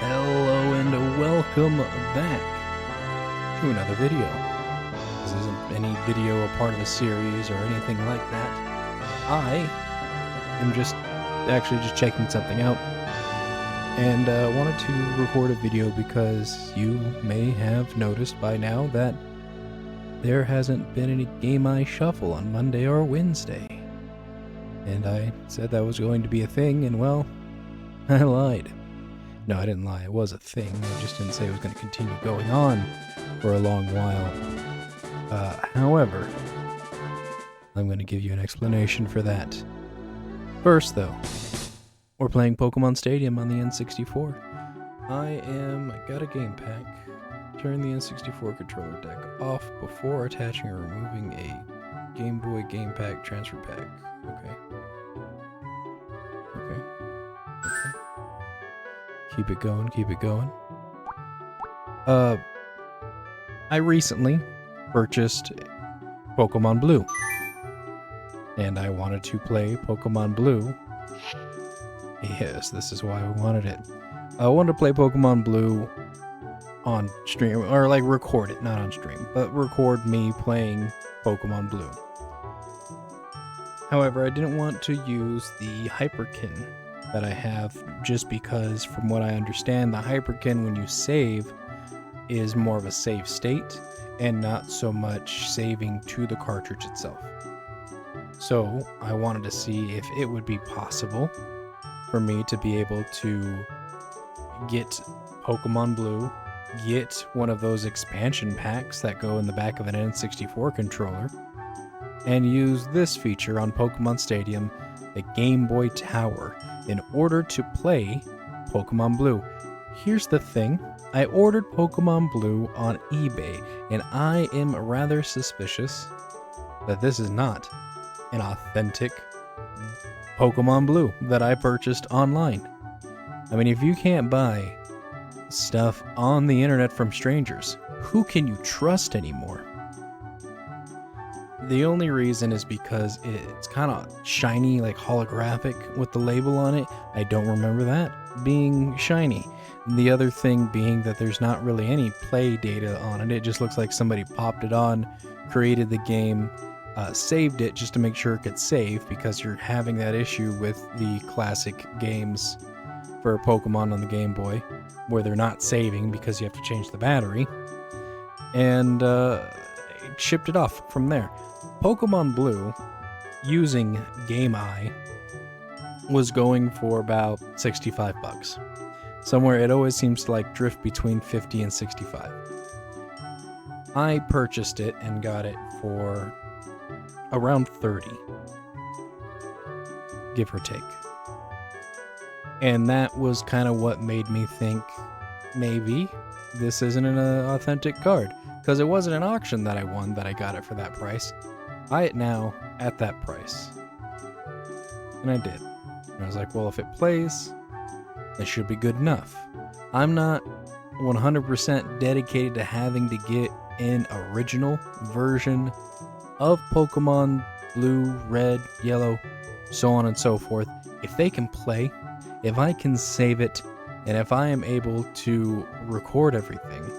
Hello and welcome back to another video. This isn't any video a part of a series or anything like that. I am just checking something out and wanted to record a video because you may have noticed by now that there hasn't been any GAMEYE Shuffle on Monday or Wednesday. And I said that was going to be a thing, and well, I lied. No, I didn't lie. It was a thing. I just didn't say it was going to continue going on for a long while. However, I'm going to give you an explanation for that. First, though, we're playing Pokemon Stadium on the N64. I got a game pack. Turn the N64 controller deck off before attaching or removing a Game Boy Game Pack transfer pack. Okay. Keep it going, keep it going. I recently purchased Pokemon Blue. And I wanted to play Pokemon Blue. Yes, this is why I wanted it. I wanted to play Pokemon Blue on stream, or like record it, not on stream, but record me playing Pokemon Blue. However, I didn't want to use the Hyperkin that I have, just because from what I understand, the Hyperkin, when you save, is more of a save state and not so much saving to the cartridge itself. So I wanted to see if it would be possible for me to be able to get Pokemon Blue, get one of those expansion packs that go in the back of an N64 controller, and use this feature on Pokemon Stadium, the Game Boy Tower, in order to play Pokemon Blue. Here's the thing, I ordered Pokemon Blue on eBay, and I am rather suspicious that this is not an authentic Pokemon Blue that I purchased online. I mean, if you can't buy stuff on the internet from strangers, who can you trust anymore? The only reason is because it's kind of shiny, like holographic with the label on it. I don't remember that being shiny. The other thing being that there's not really any play data on it. It just looks like somebody popped it on, created the game, saved it just to make sure it could save, because you're having that issue with the classic games for Pokemon on the Game Boy, where they're not saving because you have to change the battery, and shipped it off from there. Pokemon Blue, using GAMEYE, was going for about 65 bucks. Somewhere, it always seems to like drift between 50 and 65. I purchased it and got it for around 30, give or take. And that was kind of what made me think maybe this isn't an authentic card, because it wasn't an auction that I won that I got it for that price. Buy it now at that price. And I did. And I was like, well, if it plays, it should be good enough. I'm not 100% dedicated to having to get an original version of Pokemon Blue, Red, Yellow, so on and so forth. If they can play, if I can save it, and if I am able to record everything,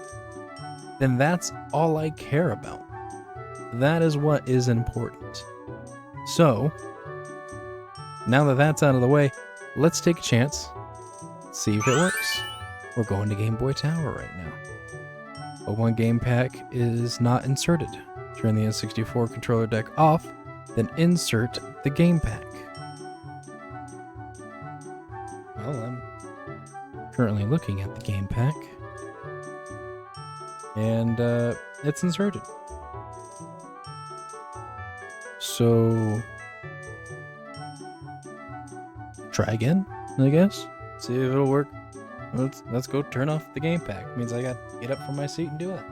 then that's all I care about. That is what is important. So, now that that's out of the way, let's take a chance, see if it works. We're going to Game Boy Tower right now. Pokemon Game Pack is not inserted. Turn the N64 controller deck off, then insert the game pack. Well, I'm currently looking at the game pack, and it's inserted. So, try again, I guess. See if it'll work. Let's go turn off the game pack. Means I got to get up from my seat and do it.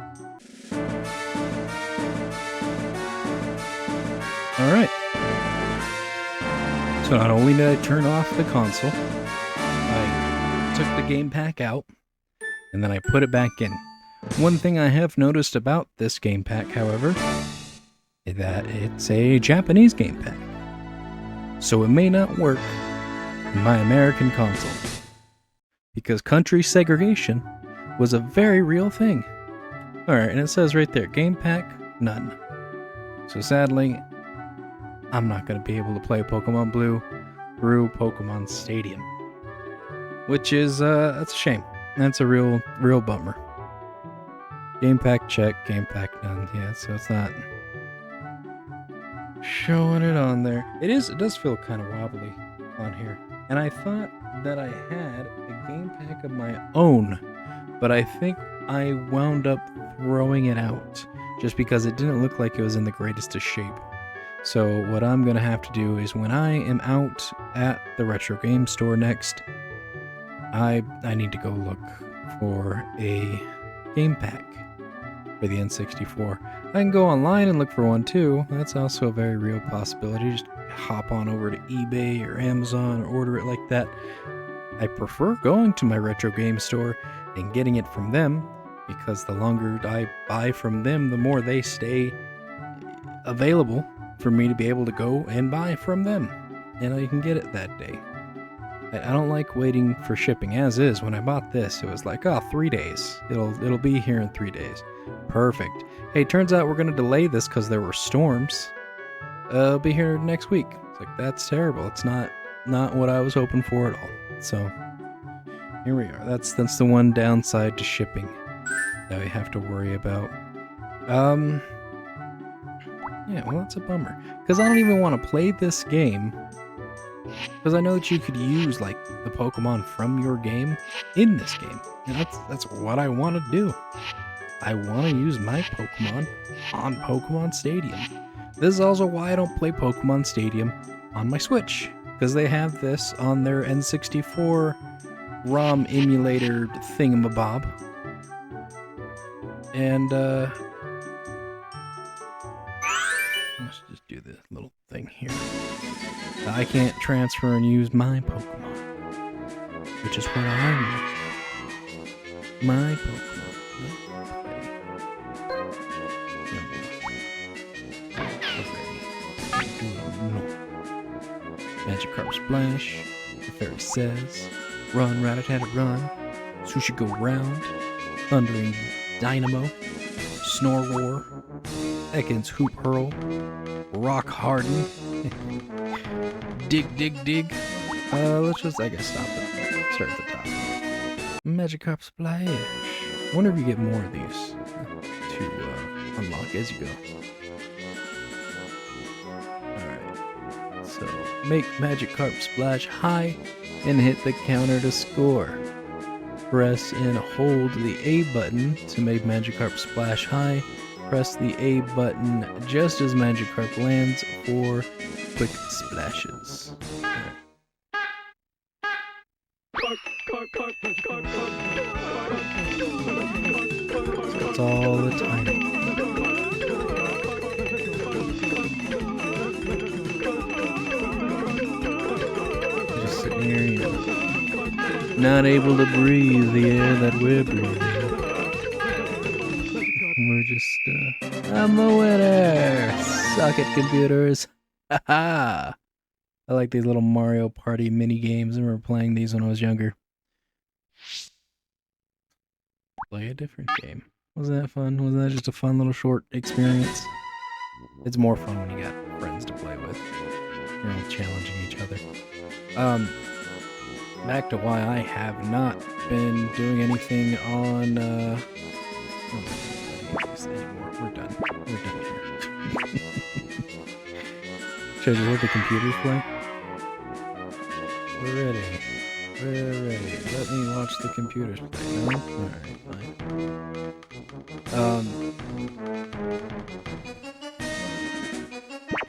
Alright. So not only did I turn off the console, I took the game pack out, and then I put it back in. One thing I have noticed about this game pack, however, is that it's a Japanese game pack. So it may not work in my American console. because country segregation was a very real thing. Alright, and it says right there, game pack, none. So sadly, I'm not going to be able to play Pokemon Blue through Pokemon Stadium. Which is, that's a shame. That's a real bummer. Game pack check, game pack none. Yeah, so it's not showing it on there. It does feel kind of wobbly on here. And I thought that I had a game pack of my own, but I think I wound up throwing it out just because it didn't look like it was in the greatest of shape. So what I'm going to have to do is when I am out at the retro game store next, I need to go look for a game pack for the N64. I can go online and look for one too. That's also a very real possibility. Just hop on over to eBay or Amazon or order it like that. I prefer going to my retro game store and getting it from them, because the longer I buy from them, the more they stay available for me to be able to go and buy from them, and I can get it that day. I don't like waiting for shipping. As is, when I bought this, it was like, 3 days. It'll be here in 3 days. Perfect. Hey, turns out we're gonna delay this because there were storms. It'll be here next week. It's like, that's terrible. It's not what I was hoping for at all. So here we are. That's the one downside to shipping that we have to worry about. Yeah, well, that's a bummer, because I don't even want to play this game, because I know that you could use like the Pokemon from your game in this game, and that's what I want to do. I want to use my Pokemon on Pokemon Stadium. This is also why I don't play Pokemon Stadium on my Switch, because they have this on their N64 ROM emulator thingamabob, and let's just do this little thing here. I can't transfer and use my Pokemon, which is what I want. My Pokemon. Magikarp Splash. The fairy says, "Run, Rattata, run." Sushi go round. Thundering Dynamo. Snorroar. Ekans Hoop Hurl. Rock Harden. Dig. Let's just, I guess, stop it. Start at the top. Magikarp Splash. I wonder if you get more of these to unlock as you go. Alright. So, make Magikarp Splash high and hit the counter to score. Press and hold the A button to make Magikarp Splash high. Press the A button just as Magikarp lands for quick splashes. So that's all the timing. Just sitting here, you know, not able to breathe the air that we're breathing. We're just, I'm the winner! Suck it, computers! Haha! I like these little Mario Party mini games. I remember playing these when I was younger. Play a different game. Wasn't that fun? Wasn't that just a fun little short experience? It's more fun when you got friends to play with. You're all challenging each other. Back to why I have not been doing anything on, anymore. We're done. We're done here. Should I let the computers play? We're ready. We're ready. Let me watch the computers play. No? Alright, fine. I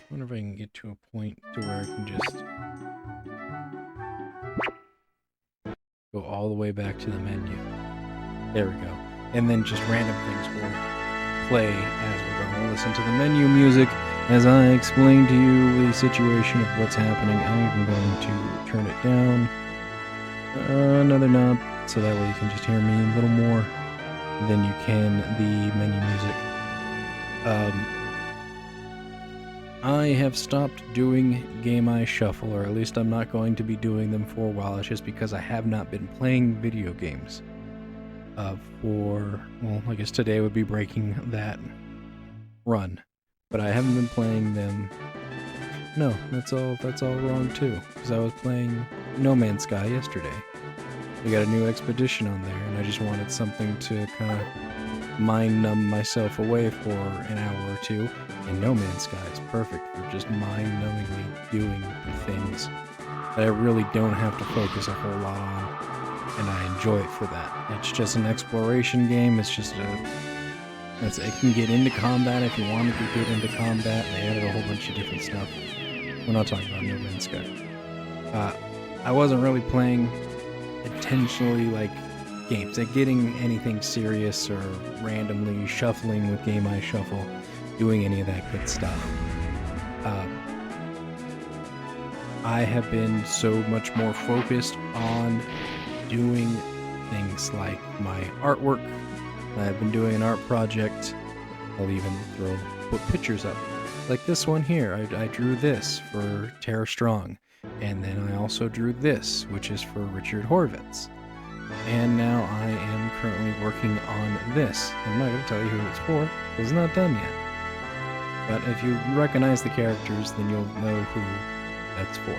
wonder if I can get to a point to where I can just go all the way back to the menu. There we go. And then just random things will play as we're going. We'll listen to the menu music as I explain to you the situation of what's happening. I'm even going to turn it down another knob so that way you can just hear me a little more than you can the menu music. I have stopped doing GAMEYE Shuffle, or at least I'm not going to be doing them for a while. It's just because I have not been playing video games. Well, I guess today would be breaking that run, but I haven't been playing them. No, that's all wrong too, because I was playing No Man's Sky yesterday. We got a new expedition on there, and I just wanted something to kind of mind numb myself away for an hour or two, and No Man's Sky is perfect for just mind-numbingly doing things that I really don't have to focus a whole lot on, and I enjoy it for that. It's just an exploration game. It can get into combat if you wanted to get into combat. They added a whole bunch of different stuff. We're not talking about No Man's Sky. I wasn't really playing intentionally like games, like getting anything serious or randomly shuffling with GAMEYE Shuffle, doing any of that good stuff. I have been so much more focused on doing things like my artwork. I've been doing an art project. I'll even put pictures up. Like this one here, I drew this for Tara Strong, and then I also drew this, which is for Richard Horvitz. And now I am currently working on this. I'm not going to tell you who it's for, because it's not done yet. But if you recognize the characters, then you'll know who that's for.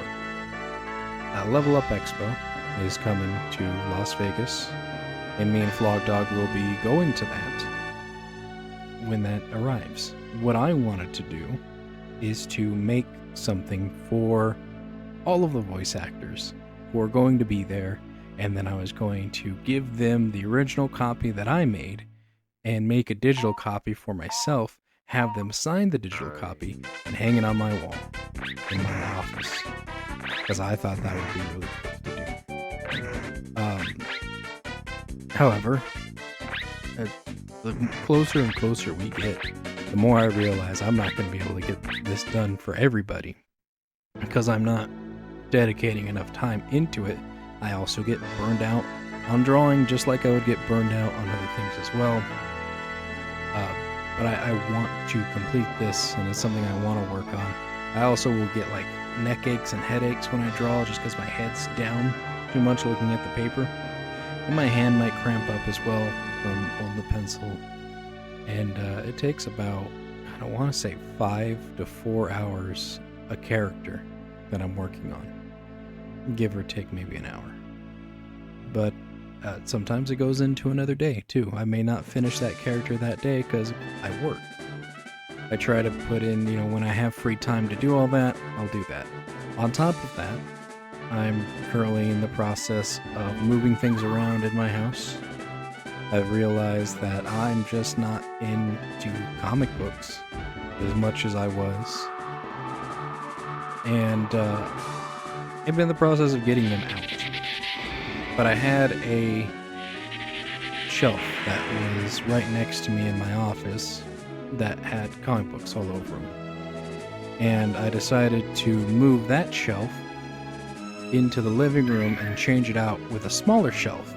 Level Up Expo is coming to Las Vegas, and me and Flogdog will be going to that when that arrives. What I wanted to do is to make something for all of the voice actors who are going to be there, and then I was going to give them the original copy that I made and make a digital copy for myself, have them sign the digital copy, and hang it on my wall in my office, because I thought that would be really cool to do. However, the closer and closer we get, the more I realize I'm not going to be able to get this done for everybody, because I'm not dedicating enough time into it. I also get burned out on drawing, just like I would get burned out on other things as well. But I want to complete this, and it's something I want to work on. I also will get like neck aches and headaches when I draw, just because my head's down too much looking at the paper. And my hand might cramp up as well from holding the pencil. And it takes about, I don't want to say 5 to 4 hours a character that I'm working on. Give or take maybe an hour. But sometimes it goes into another day too. I may not finish that character that day because I work. I try to put in, when I have free time to do all that, I'll do that. On top of that, I'm currently in the process of moving things around in my house. I've realized that I'm just not into comic books as much as I was. And I've been in the process of getting them out. But I had a shelf that was right next to me in my office that had comic books all over them. And I decided to move that shelf into the living room and change it out with a smaller shelf.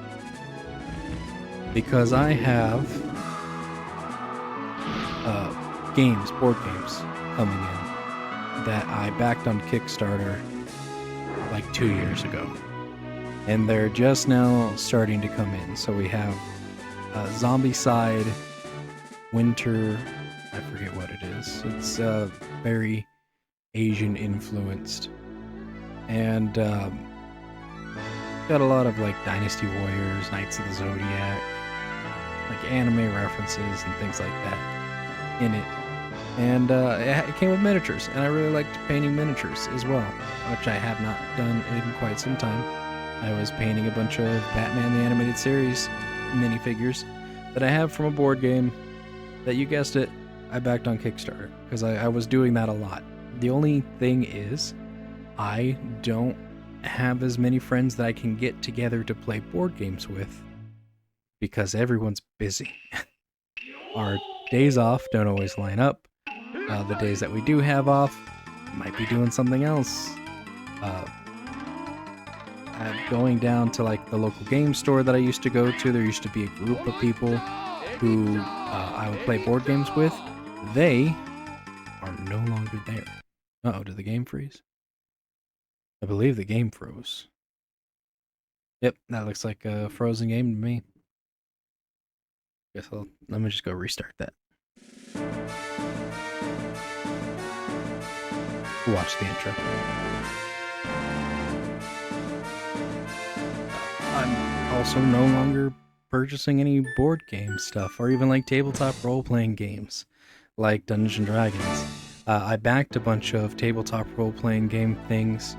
Because I have board games coming in that I backed on Kickstarter like 2 years ago. And they're just now starting to come in. So we have Zombicide, Winter, I forget what it is. It's very Asian influenced. And got a lot of like Dynasty Warriors, Knights of the Zodiac, like anime references and things like that in it. And it came with miniatures, and I really liked painting miniatures as well, which I have not done in quite some time. I was painting a bunch of Batman the Animated Series minifigures that I have from a board game that, you guessed it, I backed on Kickstarter, because I was doing that a lot. The only thing is, I don't have as many friends that I can get together to play board games with, because everyone's busy. Our days off don't always line up. The days that we do have off, might be doing something else. Going down to like the local game store that I used to go to, there used to be a group of people who I would play board games with. They are no longer there. Uh-oh, did the game freeze? I believe the game froze. Yep, that looks like a frozen game to me. Let me just go restart that. Watch the intro. I'm also no longer purchasing any board game stuff or even like tabletop role-playing games like Dungeons and Dragons. I backed a bunch of tabletop role-playing game things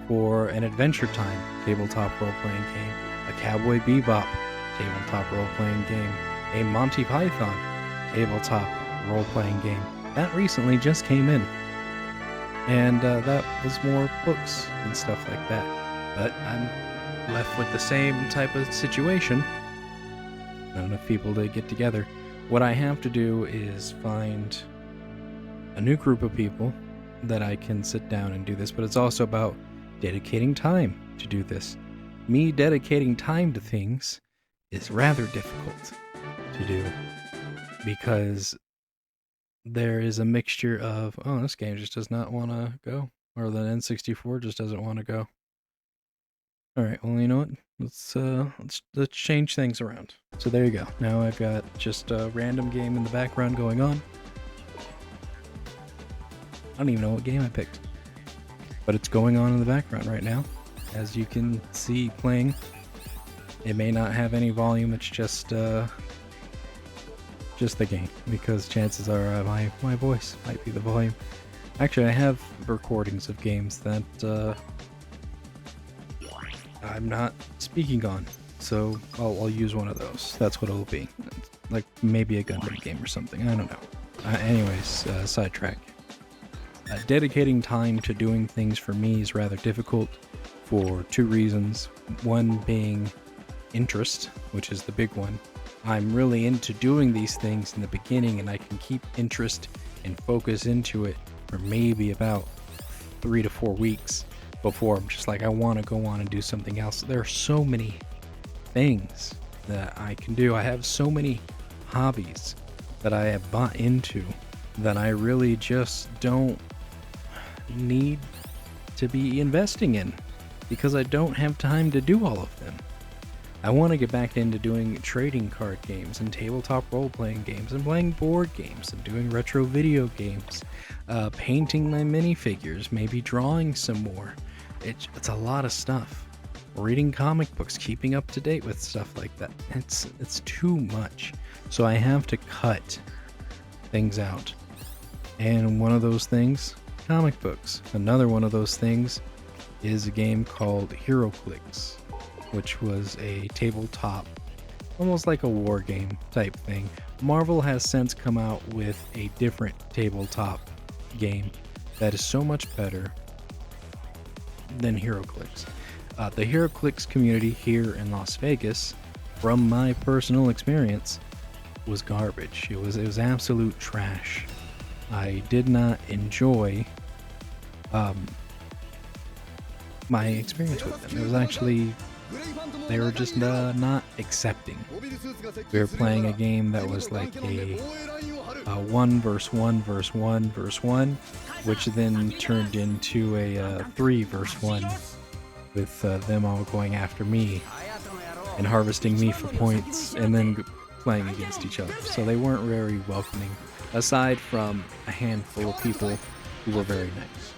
for an Adventure Time tabletop role-playing game, a Cowboy Bebop tabletop role-playing game, a Monty Python tabletop role-playing game. That recently just came in. And that was more books and stuff like that. But I'm left with the same type of situation. Not enough people to get together. What I have to do is find a new group of people that I can sit down and do this, but it's also about dedicating time to do this. Me dedicating time to things is rather difficult to do because there is a mixture of, oh, this game just does not want to go, or the N64 just doesn't want to go. All right, well, you know what? Let's change things around. So there you go. Now I've got just a random game in the background going on. I don't even know what game I picked, but it's going on in the background right now, as you can see playing. It may not have any volume. It's just the game, because chances are my voice might be the volume. Actually, I have recordings of games that I'm not speaking on, so I'll use one of those. That's what it'll be. Like maybe a Gundam game or something. I don't know. Anyways, sidetrack. Dedicating time to doing things for me is rather difficult for two reasons. One being interest, which is the big one. I'm really into doing these things in the beginning, and I can keep interest and focus into it for maybe about 3 to 4 weeks before I'm just like, I want to go on and do something else. There are so many things that I can do. I have so many hobbies that I have bought into that I really just don't need to be investing in because I don't have time to do all of them. I want to get back into doing trading card games and tabletop role-playing games and playing board games and doing retro video games, painting my minifigures, maybe drawing some more. It's a lot of stuff. Reading comic books, keeping up to date with stuff like that. It's too much. So I have to cut things out. And one of those things, comic books. Another one of those things is a game called HeroClix, which was a tabletop, almost like a war game type thing. Marvel has since come out with a different tabletop game that is so much better than HeroClix. The HeroClix community here in Las Vegas, from my personal experience, was garbage. It was absolute trash. I did not enjoy my experience with them. It was actually, they were just not accepting. We were playing a game that was like a 1 versus 1 versus 1 versus 1, which then turned into a 3 versus 1, with them all going after me and harvesting me for points and then playing against each other. So they weren't very welcoming, aside from a handful of people who were very nice.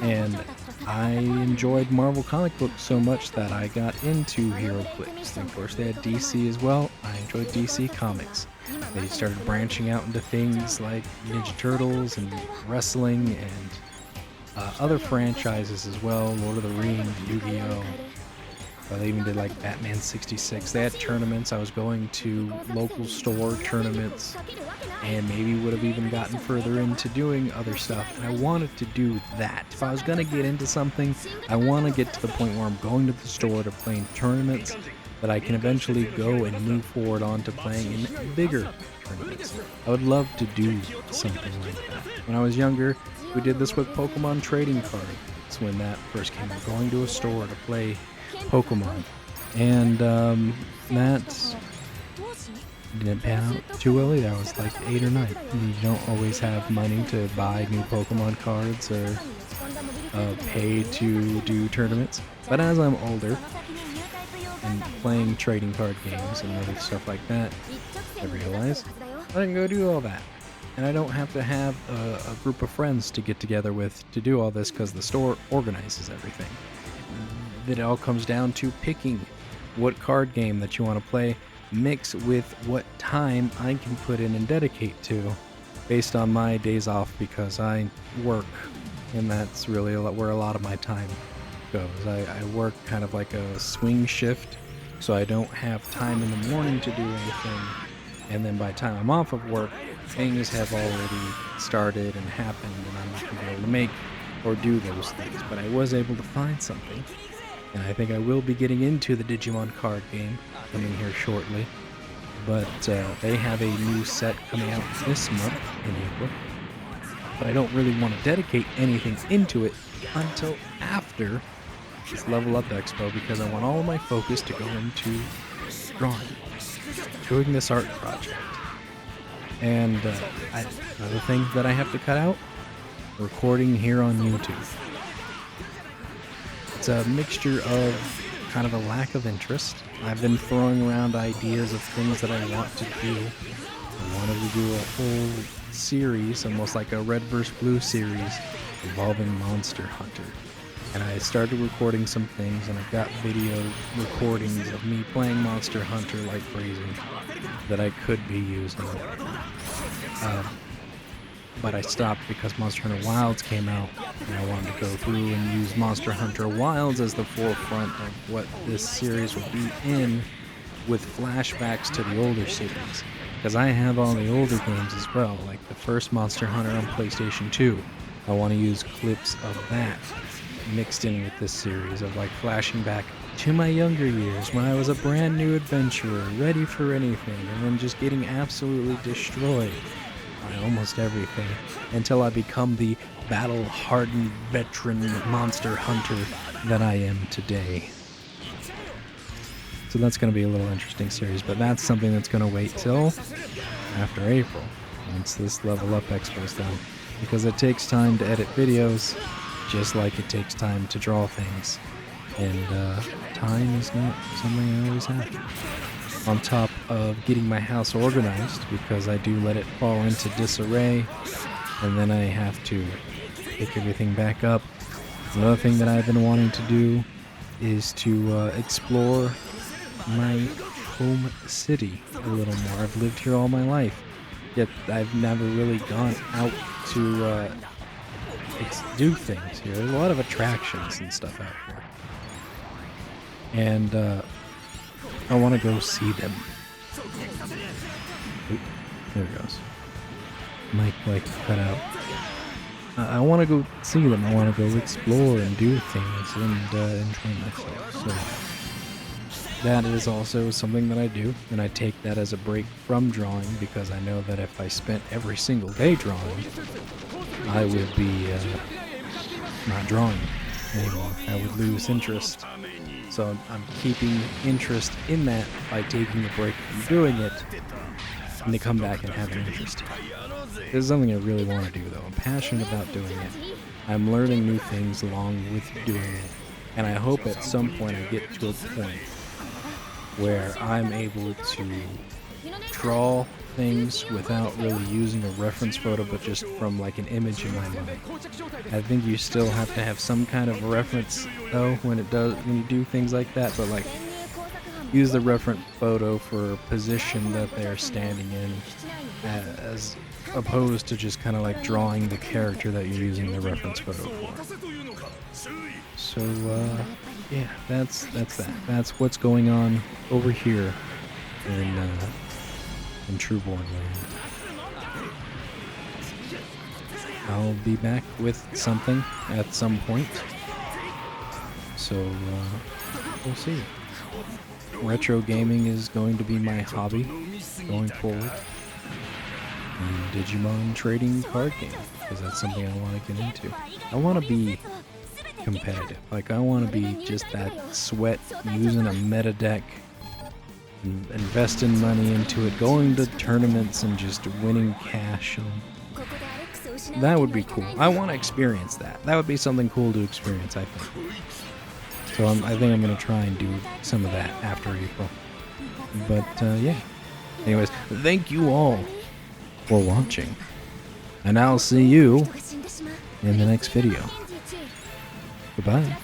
And I enjoyed Marvel comic books so much that I got into HeroClix. And of course, they had DC as well. I enjoyed DC comics. They started branching out into things like Ninja Turtles and wrestling and other franchises as well. Lord of the Rings, Yu-Gi-Oh! They even did like Batman 66. They had tournaments. I was going to local store tournaments and maybe would have even gotten further into doing other stuff. And I wanted to do that. If I was going to get into something, I want to get to the point where I'm going to the store to play in tournaments that I can eventually go and move forward on to playing in bigger tournaments. I would love to do something like that. When I was younger, we did this with Pokemon trading cards when that first came out, going to a store to play Pokemon. And didn't pan out too well either. I was like 8 or 9. You don't always have money to buy new Pokemon cards or pay to do tournaments. But as I'm older and playing trading card games and other stuff like that, I realize I can go do all that. And I don't have to have a group of friends to get together with to do all this because the store organizes everything. It all comes down to picking what card game that you want to play, mix with what time I can put in and dedicate to based on my days off, because I work, and that's really where a lot of my time goes. I work kind of like a swing shift, so I don't have time in the morning to do anything, and then by the time I'm off of work, things have already started and happened, and I'm not going to be able to make or do those things. But I was able to find something, and I think I will be getting into the Digimon card game coming here shortly. But they have a new set coming out this month in April. But I don't really want to dedicate anything into it until after this Level Up Expo, because I want all of my focus to go into drawing, doing this art project. And another thing that I have to cut out, recording here on YouTube. It's a mixture of kind of a lack of interest. I've been throwing around ideas of things that I want to do. I wanted to do a whole series, almost like a Red vs. Blue series, involving Monster Hunter. And I started recording some things, and I've got video recordings of me playing Monster Hunter like crazy that I could be using. But I stopped because Monster Hunter Wilds came out, and I wanted to go through and use Monster Hunter Wilds as the forefront of what this series will be in, with flashbacks to the older series. Because I have all the older games as well, like the first Monster Hunter on PlayStation 2. I want to use clips of that mixed in with this series, of like flashing back to my younger years when I was a brand new adventurer, ready for anything, and then just getting absolutely destroyed by almost everything until I become the battle-hardened veteran monster hunter that I am today. So that's going to be a little interesting series, but that's something that's going to wait till after April, once this Level Up Expo is done, because it takes time to edit videos, just like it takes time to draw things, and time is not something I always have. On top of getting my house organized, because I do let it fall into disarray, and then I have to pick everything back up. Another thing that I've been wanting to do is to explore my home city a little more. I've lived here all my life, yet I've never really gone out to do things here. There's a lot of attractions and stuff out here, and I want to go see them. Oop, there it goes. Mic like cut out. I want to go see them. I want to go explore and do things and enjoy myself. So that is also something that I do, and I take that as a break from drawing, because I know that if I spent every single day drawing, I would be not drawing anymore. I would lose interest. So I'm keeping interest in that by taking a break from doing it, and to come back and have an interest. This is something I really want to do, though. I'm passionate about doing it. I'm learning new things along with doing it, and I hope at some point I get to a point where I'm able to draw things without really using a reference photo, but just from like an image in my mind. I think you still have to have some kind of reference though when you do things like that, but like use the reference photo for a position that they're standing in, as opposed to just kind of like drawing the character that you're using the reference photo for. So yeah, that's that. That's what's going on over here in Trueborn Land. I'll be back with something at some point, so we'll see. Retro gaming is going to be my hobby going forward, and Digimon trading card game, because that's something I want to get into. I want to be competitive. Like, I want to be just that sweat using a meta deck and investing money into it, going to tournaments and just winning cash. And that would be cool. I want to experience that. That would be something cool to experience, I think. So I think I'm going to try and do some of that after April. But, yeah. Anyways, thank you all for watching. And I'll see you in the next video. Goodbye.